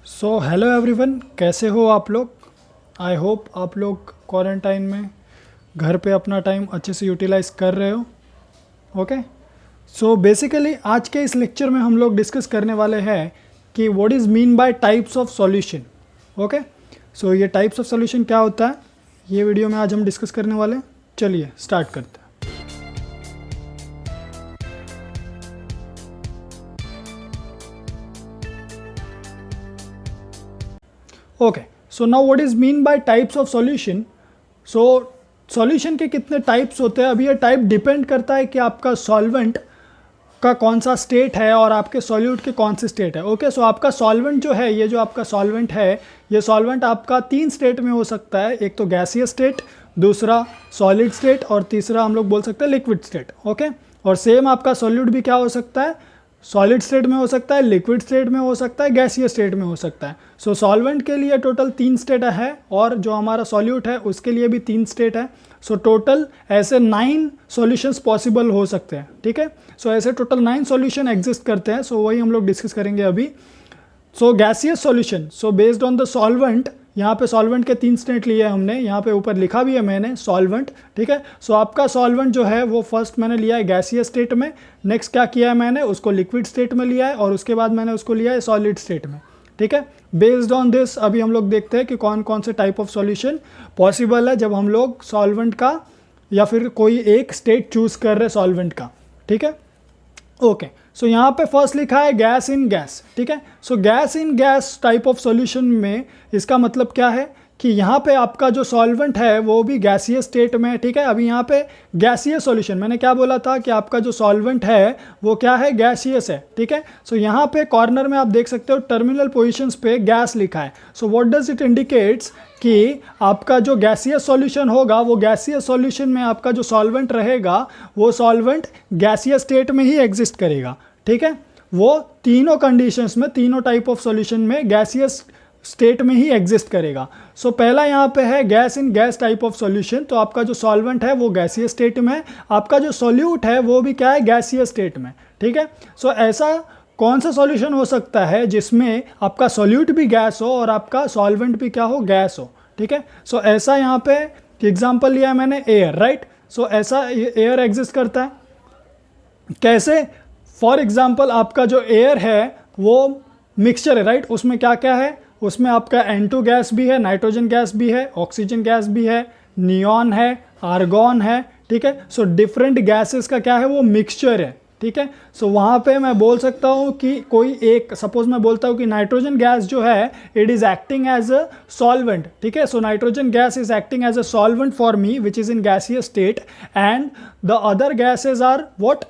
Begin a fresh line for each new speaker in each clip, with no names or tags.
So hello everyone, कैसे हो आप लोग। आई होप आप लोग क्वारंटाइन में घर पे अपना टाइम अच्छे से यूटिलाइज कर रहे हो। ओके, सो बेसिकली आज के इस लेक्चर में हम लोग डिस्कस करने वाले हैं कि what is mean by types of solution. Okay, so ये टाइप्स ऑफ सॉल्यूशन क्या होता है, ये वीडियो में आज हम डिस्कस करने वाले हैं। चलिए स्टार्ट करते हैं। Okay, so now what is mean by types of solution. So solution के कितने टाइप्स होते हैं, अभी ये टाइप डिपेंड करता है कि आपका सॉल्वेंट का कौन सा स्टेट है और आपके सॉल्यूट के कौन से स्टेट है। ओके, सो आपका सॉल्वेंट जो है, ये जो आपका सॉल्वेंट है, ये सॉल्वेंट आपका 3 स्टेट में हो सकता है। एक तो गैसियस स्टेट, दूसरा सॉलिड स्टेट और तीसरा हम लोग बोल सकते हैं लिक्विड स्टेट। ओके, और सेम आपका सॉल्यूट भी क्या हो सकता है, सॉलिड स्टेट में हो सकता है, लिक्विड स्टेट में हो सकता है, गैसियस स्टेट में हो सकता है। सो सॉल्वेंट के लिए टोटल 3 स्टेट है और जो हमारा सॉल्यूट है उसके लिए भी 3 स्टेट है। सो टोटल ऐसे 9 सॉल्यूशंस पॉसिबल हो सकते हैं। ठीक है, सो ऐसे टोटल 9 सॉल्यूशन एग्जिस्ट करते हैं। सो वही हम लोग डिस्कस करेंगे अभी। So gaseous solution, so based on the solvent, यहाँ पे सॉल्वेंट के 3 स्टेट लिए हमने, यहाँ पे ऊपर लिखा भी है मैंने सॉल्वेंट। ठीक है, सो आपका सॉल्वेंट जो है वो फर्स्ट मैंने लिया है गैसियस स्टेट में, नेक्स्ट क्या किया है मैंने उसको लिक्विड स्टेट में लिया है और उसके बाद मैंने उसको लिया है सॉलिड स्टेट में। ठीक है, बेस्ड ऑन दिस अभी हम लोग देखते हैं कि कौन कौन से टाइप ऑफ सॉल्यूशन पॉसिबल है जब हम लोग सॉल्वेंट का या फिर कोई एक स्टेट चूज कर रहे सॉल्वेंट का। ठीक है, ओके, सो यहाँ पे फर्स्ट लिखा है गैस इन गैस। ठीक है, सो gas in gas type of solution में इसका मतलब क्या है कि यहाँ पे आपका जो सॉल्वेंट है वो भी गैसियस स्टेट में है। ठीक है, अभी यहाँ पे गैसियस सॉल्यूशन, मैंने क्या बोला था कि आपका जो सॉल्वेंट है वो क्या है, गैसियस है। ठीक है, सो यहाँ पे कॉर्नर में आप देख सकते हो टर्मिनल पोजिशंस पे गैस लिखा है। So what does it indicates कि आपका जो गैसियस सॉल्यूशन होगा वो गैसियस सॉल्यूशन में आपका जो सॉल्वेंट रहेगा वो सॉल्वेंट गैसियस स्टेट में ही एग्जिस्ट करेगा। ठीक है, वो तीनों कंडीशंस में, तीनों टाइप ऑफ सॉल्यूशन में गैसियस स्टेट में ही एग्जिस्ट करेगा। सो पहला यहाँ पे है gas in gas type of solution, तो आपका जो सॉल्वेंट है वो गैसियस स्टेट में है, आपका जो सॉल्यूट है वो भी क्या है, गैसियस स्टेट में। ठीक है, सो ऐसा कौन सा सॉल्यूशन हो सकता है जिसमें आपका सॉल्यूट भी गैस हो और आपका सॉल्वेंट भी क्या हो, गैस हो। ठीक है, सो ऐसा यहाँ पे एग्जांपल लिया है मैंने, एयर। राइट, सो ऐसा एयर एग्जिस्ट करता है। कैसे, फॉर एग्जांपल आपका जो एयर है वो मिक्सचर है। राइट, उसमें क्या क्या है, उसमें आपका N2 गैस भी है, नाइट्रोजन गैस भी है, ऑक्सीजन गैस भी है, नियॉन है, आर्गॉन है। ठीक है, सो डिफरेंट गैसेस का क्या है, वो मिक्सचर है। ठीक है, सो वहाँ पे मैं बोल सकता हूँ कि कोई एक, सपोज मैं बोलता हूँ कि नाइट्रोजन गैस जो है it is acting as a solvent. ठीक है, so nitrogen gas is acting as a solvent for me which is in gaseous state and the other gases are what,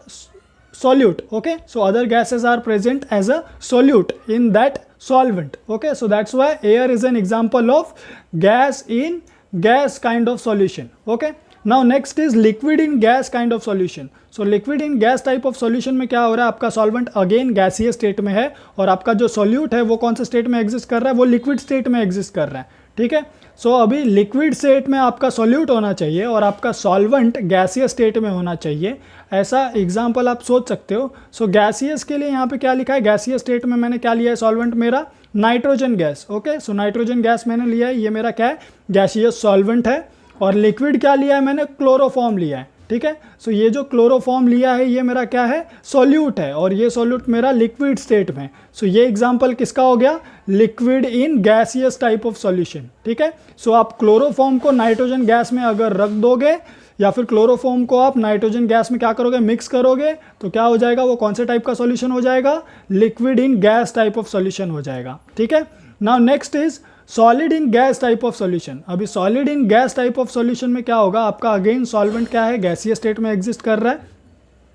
solute. Okay, so other gases are present as a solute in that solvent. Okay, so that's why air is an example of gas in gas kind of solution. Okay, now next is liquid in gas kind of solution. So liquid in gas type of solution में क्या हो रहा है, आपका solvent again gaseous state में है और आपका जो solute है वो कौन से state में exist कर रहा है, वो liquid state में exist कर रहा है। ठीक है, सो अभी लिक्विड स्टेट में आपका सॉल्यूट होना चाहिए और आपका सॉल्वेंट गैसियस स्टेट में होना चाहिए, ऐसा एग्जांपल आप सोच सकते हो। सो गैसियस के लिए यहाँ पे क्या लिखा है, गैसियस स्टेट में मैंने क्या लिया है, सॉल्वेंट मेरा नाइट्रोजन गैस। ओके, सो नाइट्रोजन गैस मैंने लिया है, ये मेरा क्या है, गैसियस सॉल्वेंट है। और लिक्विड क्या लिया है मैंने, क्लोरोफॉर्म लिया है। ठीक है, सो ये जो क्लोरोफॉर्म लिया है ये मेरा क्या है, सॉल्यूट है और ये सॉल्यूट मेरा लिक्विड स्टेट में। सो ये एग्जांपल किसका हो गया, liquid in gaseous type of solution. ठीक है, सो आप क्लोरोफॉर्म को नाइट्रोजन गैस में अगर रख दोगे या फिर क्लोरोफॉर्म को आप नाइट्रोजन गैस में क्या करोगे, मिक्स करोगे, तो क्या हो जाएगा, वो कौन से टाइप का सॉल्यूशन हो जाएगा, liquid in gas type of solution हो जाएगा। ठीक है, now next is solid in gas type of solution. अभी solid in gas type of solution में क्या होगा, आपका अगेन सॉल्वेंट क्या है, गैसियस स्टेट में एग्जिस्ट कर रहा है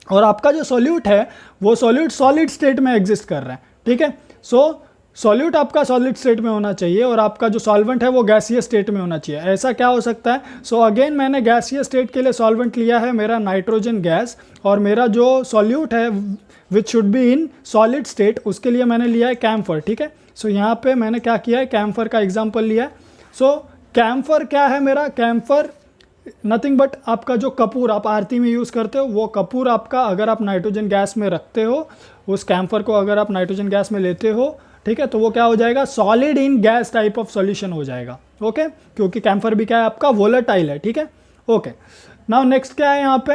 और आपका जो सॉल्यूट है वो सॉल्यूट सॉलिड स्टेट में एग्जिस्ट कर रहा है। ठीक है, सो सॉल्यूट आपका सॉलिड स्टेट में होना चाहिए और आपका जो सॉल्वेंट है वो गैसियस स्टेट में होना चाहिए। ऐसा क्या हो सकता है, सो अगेन मैंने गैसियस स्टेट के लिए सॉल्वेंट लिया है मेरा नाइट्रोजन गैस और मेरा जो सॉल्यूट है which should be in solid state उसके लिए मैंने लिया है कैम्फर। ठीक है, सो यहाँ पे मैंने क्या किया है, कैम्फर का एग्जाम्पल लिया है। सो कैम्फर क्या है मेरा, कैम्फर नथिंग बट आपका जो कपूर आप आरती में यूज़ करते हो वो कपूर आपका, अगर आप नाइट्रोजन गैस में रखते हो उस कैम्फर को, अगर आप नाइट्रोजन गैस में लेते हो ठीक है, तो वो क्या हो जाएगा, solid in gas type of solution हो जाएगा। ओके, क्योंकि कैम्फर भी क्या है आपका, वोलेटाइल है। ठीक है, ओके। नाउ नेक्स्ट क्या है यहाँ पे,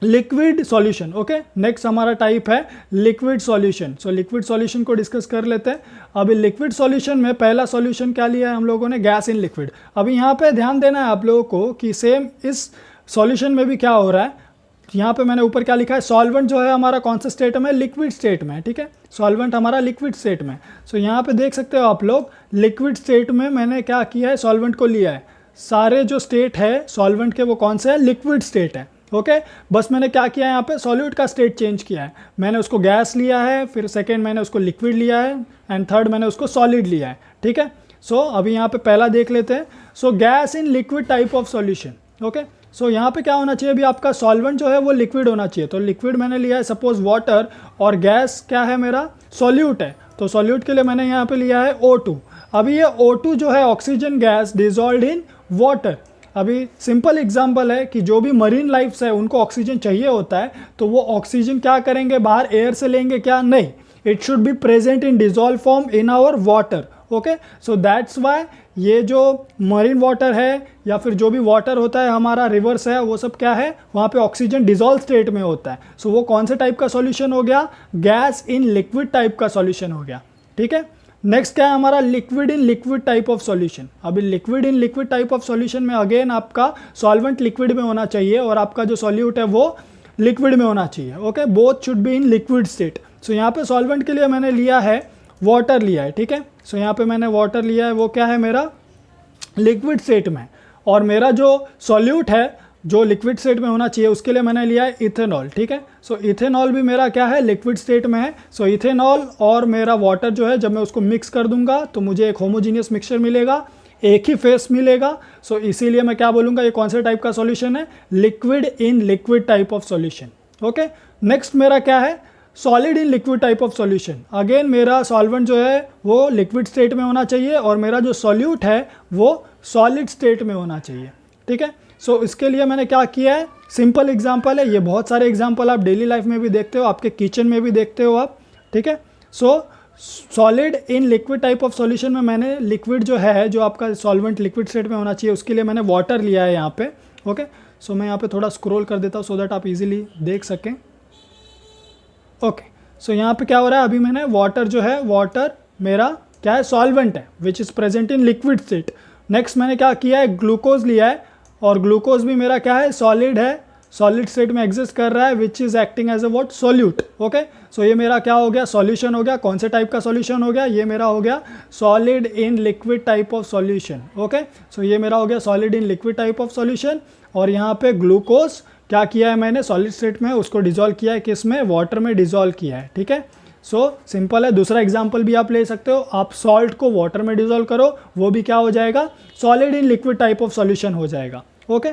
लिक्विड सॉल्यूशन। ओके, नेक्स्ट हमारा टाइप है liquid solution. So liquid solution को डिस्कस कर लेते हैं। अभी लिक्विड सॉल्यूशन में पहला सॉल्यूशन क्या लिया है हम लोगों ने, गैस इन लिक्विड। अभी यहाँ पे ध्यान देना है आप लोगों को कि सेम इस सॉल्यूशन में भी क्या हो रहा है, यहाँ पे मैंने ऊपर क्या लिखा है, सॉल्वेंट जो है हमारा कौन सा स्टेट में, लिक्विड स्टेट में। ठीक है, सॉल्वेंट हमारा लिक्विड स्टेट में। सो यहाँ पे देख सकते हो आप लोग, लिक्विड स्टेट में मैंने क्या किया है, सॉल्वेंट को लिया है। सारे जो स्टेट है सॉल्वेंट के वो कौन से है, लिक्विड स्टेट है। ओके, बस मैंने क्या किया है यहाँ पे, सॉल्यूट का स्टेट चेंज किया है। मैंने उसको गैस लिया है, फिर सेकेंड मैंने उसको लिक्विड लिया है, एंड थर्ड मैंने उसको सॉलिड लिया है। ठीक है, सो अभी यहाँ पे पहला देख लेते हैं। So gas in liquid type of solution. Okay, so यहाँ पे क्या होना चाहिए, अभी आपका सॉल्वेंट जो है वो लिक्विड होना चाहिए। तो लिक्विड मैंने लिया है सपोज वाटर, और गैस क्या है मेरा, सॉल्यूट है। तो सॉल्यूट के लिए मैंने यहाँ पे लिया है O2। अभी ये O2 जो है oxygen gas dissolve in water. अभी सिंपल एग्जांपल है कि जो भी मरीन लाइफ्स है उनको ऑक्सीजन चाहिए होता है, तो वो ऑक्सीजन क्या करेंगे, बाहर एयर से लेंगे क्या, नहीं, it should be present in dissolve form in our water. Okay, so that's why ये जो मरीन वाटर है या फिर जो भी वाटर होता है हमारा, रिवर्स है, वो सब क्या है, वहाँ पे ऑक्सीजन डिजॉल्व स्टेट में होता है। सो वो कौन से टाइप का सॉल्यूशन हो गया, गैस इन लिक्विड टाइप का सॉल्यूशन हो गया। ठीक है, नेक्स्ट क्या है हमारा, liquid in liquid type of solution. अभी liquid in liquid type of solution में अगेन आपका सॉल्वेंट लिक्विड में होना चाहिए और आपका जो सॉल्यूट है वो लिक्विड में होना चाहिए। Okay, both should be in liquid state. So यहाँ पे सॉल्वेंट के लिए मैंने लिया है वाटर लिया है। ठीक है, सो यहाँ पे मैंने वाटर लिया है, वो क्या है मेरा लिक्विड स्टेट में, और मेरा जो सॉल्यूट है जो लिक्विड स्टेट में होना चाहिए उसके लिए मैंने लिया है इथेनॉल। ठीक है, सो इथेनॉल भी मेरा क्या है, लिक्विड स्टेट में है। सो इथेनॉल और मेरा वाटर जो है, जब मैं उसको मिक्स कर दूंगा तो मुझे एक होमोजीनियस मिक्सचर मिलेगा, एक ही फेस मिलेगा। सो इसीलिए मैं क्या बोलूँगा, ये कौन से टाइप का सॉल्यूशन है, liquid in liquid type of solution. Okay, next मेरा क्या है, solid in liquid type of solution. Again मेरा सॉल्वेंट जो है वो लिक्विड स्टेट में होना चाहिए और मेरा जो सॉल्यूट है वो सॉलिड स्टेट में होना चाहिए। ठीक है, सो इसके लिए मैंने क्या किया है, सिंपल एग्जांपल है, ये बहुत सारे एग्जांपल आप डेली लाइफ में भी देखते हो, आपके किचन में भी देखते हो आप। ठीक है, सो solid in liquid type of solution में मैंने लिक्विड जो है, जो आपका सॉल्वेंट लिक्विड स्टेट में होना चाहिए, उसके लिए मैंने वाटर लिया है यहाँ पे। ओके, सो मैं यहाँ पे थोड़ा स्क्रॉल कर देता हूँ सो दैट आप इजीली देख सकें। ओके, सो यहाँ पे क्या हो रहा है, अभी मैंने वाटर जो है, वाटर मेरा क्या है, सॉल्वेंट है which is present in liquid state. Next मैंने क्या किया है, ग्लूकोज लिया है, और ग्लूकोज भी मेरा क्या है, सॉलिड है, सॉलिड स्टेट में एग्जिस्ट कर रहा है which is acting as a what, solute. Okay, so ये मेरा क्या हो गया, सॉल्यूशन हो गया। कौन से टाइप का सॉल्यूशन हो गया, ये मेरा हो गया solid in liquid type of solution. Okay, so ये मेरा हो गया solid in liquid type of solution. और यहाँ पे ग्लूकोज क्या किया है मैंने, सॉलिड स्टेट में उसको डिजोल्व किया है, किस में, वाटर में डिजोल्व किया है। ठीक है, सो सिंपल है। दूसरा एग्जांपल भी आप ले सकते हो, आप सॉल्ट को वाटर में डिजोल्व करो, वो भी क्या हो जाएगा, solid in liquid type of solution हो जाएगा। ओके,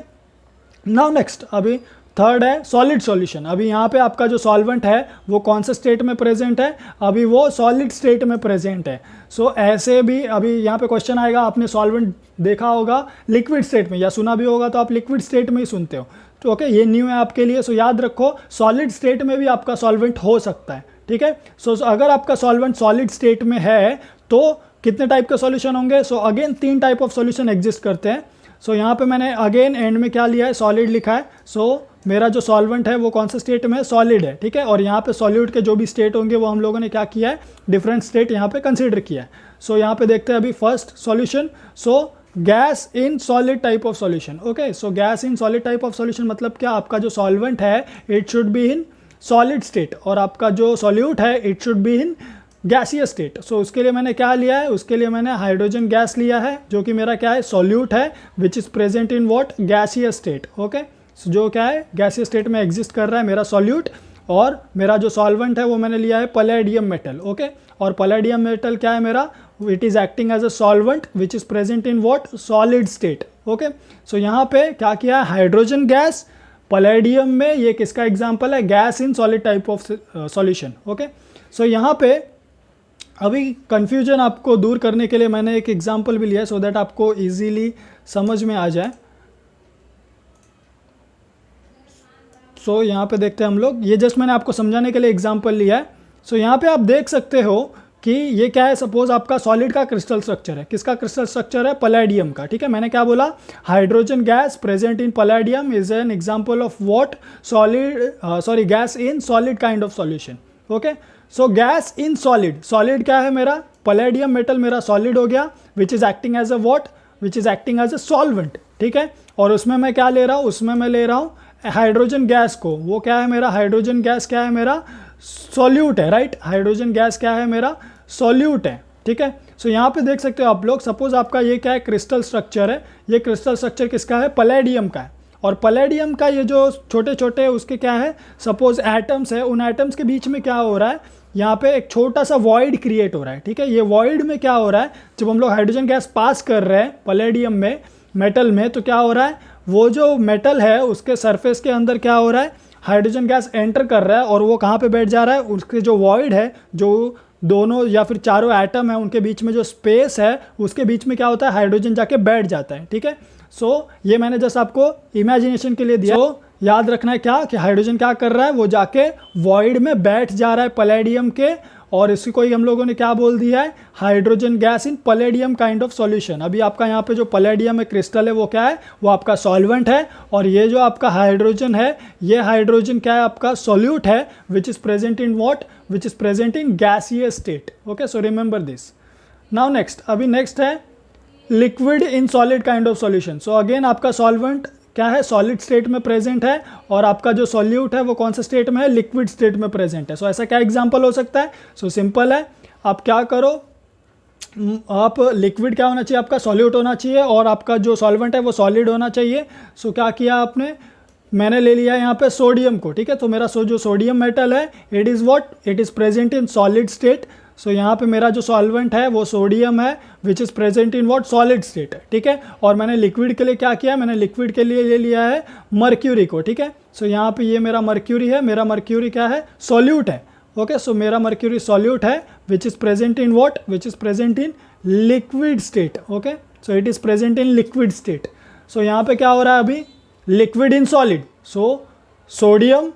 नाउ नेक्स्ट अभी थर्ड है सॉलिड सॉल्यूशन। अभी यहाँ पे आपका जो सॉल्वेंट है वो कौन से स्टेट में प्रेजेंट है, अभी वो सॉलिड स्टेट में प्रेजेंट है। सो ऐसे भी अभी यहाँ पे क्वेश्चन आएगा, आपने सॉल्वेंट देखा होगा लिक्विड स्टेट में, या सुना भी होगा तो आप लिक्विड स्टेट में ही सुनते हो। तो ओके, ये न्यू है आपके लिए। सो याद रखो, सॉलिड स्टेट में भी आपका सॉल्वेंट हो सकता है। ठीक है, सो अगर आपका सॉल्वेंट सॉलिड स्टेट में है तो कितने टाइप के सॉल्यूशन होंगे, so again 3 type of solution exist करते हैं। सो यहाँ पे मैंने अगेन एंड में क्या लिया है, सॉलिड लिखा है। सो मेरा जो सॉल्वेंट है वो कौन सा स्टेट में है, सॉलिड है। ठीक है, और यहाँ पे सॉल्यूट के जो भी स्टेट होंगे वो हम लोगों ने क्या किया है, डिफरेंट स्टेट यहाँ पे कंसीडर किया है। सो यहाँ पे देखते हैं अभी first solution, so gas in solid type of solution. Okay, so gas in solid type of solution मतलब क्या, आपका जो सॉल्वेंट है it should be in solid state और आपका जो सॉल्यूट है it should be in gaseous state. So उसके लिए मैंने क्या लिया है, उसके लिए मैंने हाइड्रोजन गैस लिया है जो कि मेरा क्या है, सॉल्यूट है which is present in what, gaseous state. Okay, so जो क्या है गैसियस स्टेट में एग्जिस्ट कर रहा है मेरा सॉल्यूट, और मेरा जो सॉल्वेंट है वो मैंने लिया है पैलेडियम मेटल। ओके, और पैलेडियम मेटल क्या है मेरा, it is acting as a solvent which is present in what, solid state. Okay, so यहाँ पे क्या किया है, हाइड्रोजन गैस, पैलेडियम में, ये किसका एग्जाम्पल है, gas in solid type of solution. Okay, so यहाँ पे अभी कन्फ्यूजन आपको दूर करने के लिए मैंने एक एग्जाम्पल भी लिया है सो दैट आपको इजीली समझ में आ जाए। सो यहाँ पे देखते हैं हम लोग, ये जस्ट मैंने आपको समझाने के लिए एग्जाम्पल लिया है। सो यहाँ पे आप देख सकते हो कि ये क्या है, सपोज आपका सॉलिड का क्रिस्टल स्ट्रक्चर है, किसका क्रिस्टल स्ट्रक्चर है, पैलेडियम का, ठीक है। मैंने क्या बोला, hydrogen gas present in palladium is an example of what, solid gas in solid kind of solution. Okay, so gas in solid, solid क्या है मेरा, पैलेडियम मेटल मेरा सॉलिड हो गया, which is acting as a what, which is acting as a solvent, ठीक है। और उसमें मैं क्या ले रहा हूँ, उसमें मैं ले रहा हूँ हाइड्रोजन गैस को, वो क्या है मेरा, हाइड्रोजन गैस क्या है मेरा, सॉल्यूट है, राइट। हाइड्रोजन गैस क्या है मेरा, सॉल्यूट है, ठीक है। सो यहाँ पे देख सकते हो आप लोग, सपोज आपका ये क्या है, क्रिस्टल स्ट्रक्चर है, ये क्रिस्टल स्ट्रक्चर किसका है, पैलेडियम का है। और पैलेडियम का ये जो छोटे छोटे उसके क्या है, सपोज एटम्स है, उन एटम्स के बीच में क्या हो रहा है, यहाँ पे एक छोटा सा वॉइड क्रिएट हो रहा है, ठीक है। ये वॉइड में क्या हो रहा है, जब हम लोग हाइड्रोजन गैस पास कर रहे हैं पैलेडियम में, मेटल में, तो क्या हो रहा है, वो जो मेटल है उसके सरफेस के अंदर क्या हो रहा है, हाइड्रोजन गैस एंटर कर रहा है, और वो कहाँ पे बैठ जा रहा है, उसके जो वॉइड है, जो दोनों या फिर चारों एटम है उनके बीच में जो स्पेस है, उसके बीच में क्या होता है, हाइड्रोजन जाके बैठ जाता है, ठीक है। सो ये मैंने जस्ट आपको इमेजिनेशन के लिए दिया। तो याद रखना है क्या, कि हाइड्रोजन क्या कर रहा है, वो जाके वॉइड में बैठ जा रहा है पैलेडियम के, और इसी को ही हम लोगों ने क्या बोल दिया है, hydrogen gas in palladium kind of solution. अभी आपका यहाँ पे जो पैलेडियम है क्रिस्टल है, वो क्या है, वो आपका सॉल्वेंट है, और ये जो आपका हाइड्रोजन है, ये हाइड्रोजन क्या है, आपका सॉल्यूट है, which is present in what, which is present in gaseous state. Okay, so remember this. Now next, अभी नेक्स्ट है liquid in solid kind of solution. So again आपका सॉल्वेंट क्या है, सॉलिड स्टेट में प्रेजेंट है, और आपका जो सॉल्यूट है वो कौन सा स्टेट में है, लिक्विड स्टेट में प्रेजेंट है। सो ऐसा क्या एग्जांपल हो सकता है, सो सिंपल है, आप क्या करो, आप लिक्विड क्या होना चाहिए, आपका सॉल्यूट होना चाहिए, और आपका जो सॉल्वेंट है वो सॉलिड होना चाहिए। सो क्या किया आपने, मैंने ले लिया यहाँ पे सोडियम को, ठीक है। तो मेरा जो सोडियम मेटल है, it is what, it is present in solid state. So यहाँ पे मेरा जो सॉल्वेंट है वो सोडियम है, which is present in what, solid state, ठीक है। और मैंने लिक्विड के लिए क्या किया, मैंने लिक्विड के लिए ले लिया है मर्क्यूरी को, ठीक है। सो यहाँ पे ये मेरा मर्क्यूरी है, मेरा मर्क्यूरी क्या है, सॉल्यूट है। ओके, सो मेरा मर्क्यूरी सॉल्यूट है, which is present in what, which is present in liquid state. Okay, so it is present in liquid state. So यहाँ पे क्या हो रहा है अभी, liquid in solid. So sodium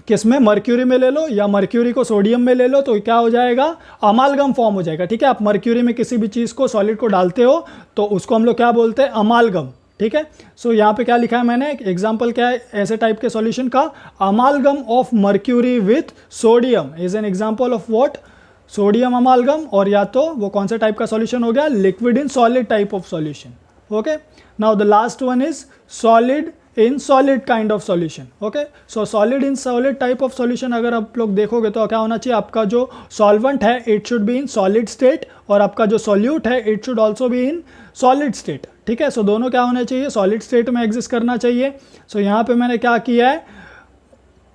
किस में, मर्क्यूरी में ले लो, या मर्क्यूरी को सोडियम में ले लो, तो क्या हो जाएगा, अमालगम फॉर्म हो जाएगा, ठीक है। आप मर्क्यूरी में किसी भी चीज़ को, सॉलिड को डालते हो तो उसको हम लोग क्या बोलते हैं, अमालगम, ठीक है। सो यहाँ पे क्या लिखा है मैंने, एग्जाम्पल क्या है ऐसे टाइप के सॉल्यूशन का, अमालगम of mercury with sodium is an example of what, sodium अमालगम। और या तो वो कौन सा टाइप का सॉल्यूशन हो गया, liquid in solid type of solution. Okay, now the last one is solid in solid kind of solution. Okay, so solid in solid type of solution अगर आप लोग देखोगे तो क्या होना चाहिए, आपका जो सॉल्वेंट है it should be in solid state, और आपका जो सॉल्यूट है it should also be in solid state, ठीक है। सो दोनों क्या होना चाहिए, सॉलिड स्टेट में एग्जिस्ट करना चाहिए। सो यहाँ पे मैंने क्या किया है,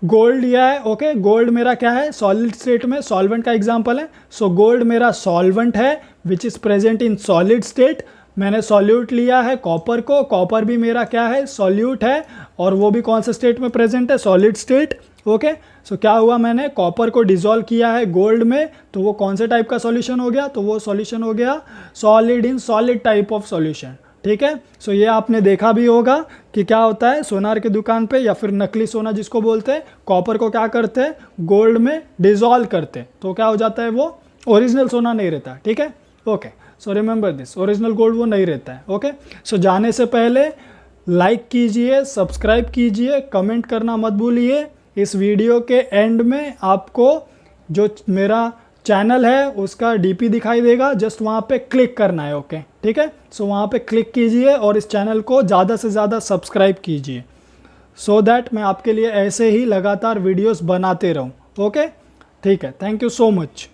गोल्ड लिया है। ओके, गोल्ड मेरा क्या है, सॉलिड स्टेट में, सॉल्वेंट का एग्जाम्पल है। सो गोल्ड मेरा सॉल्वेंट है, which is present in solid state. मैंने सॉल्यूट लिया है कॉपर को, कॉपर भी मेरा क्या है, सॉल्यूट है, और वो भी कौन से स्टेट में प्रेजेंट है, सॉलिड स्टेट। ओके, सो क्या हुआ, मैंने कॉपर को डिसॉल्व किया है गोल्ड में, तो वो कौन से टाइप का सॉल्यूशन हो गया, तो वो सॉल्यूशन हो गया solid in solid type of solution, ठीक है। सो ये आपने देखा भी होगा कि क्या होता है, सोनार की दुकान पे या फिर नकली सोना जिसको बोलते हैं, कॉपर को क्या करते हैं, गोल्ड में डिसॉल्व करते हैं, तो क्या हो जाता है, वो ओरिजिनल सोना नहीं रहता, ठीक है। Okay, so remember this, original gold वो नहीं रहता है। ओके, सो जाने से पहले लाइक कीजिए, सब्सक्राइब कीजिए, कमेंट करना मत भूलिए। इस वीडियो के एंड में आपको जो मेरा चैनल है उसका डीपी दिखाई देगा, जस्ट वहाँ पे क्लिक करना है। ओके, ठीक है। सो वहाँ पे क्लिक कीजिए और इस चैनल को ज़्यादा से ज़्यादा सब्सक्राइब कीजिए, सो दैट मैं आपके लिए ऐसे ही लगातार वीडियोस बनाते रहूँ। ओके, ठीक है, थैंक यू सो मच।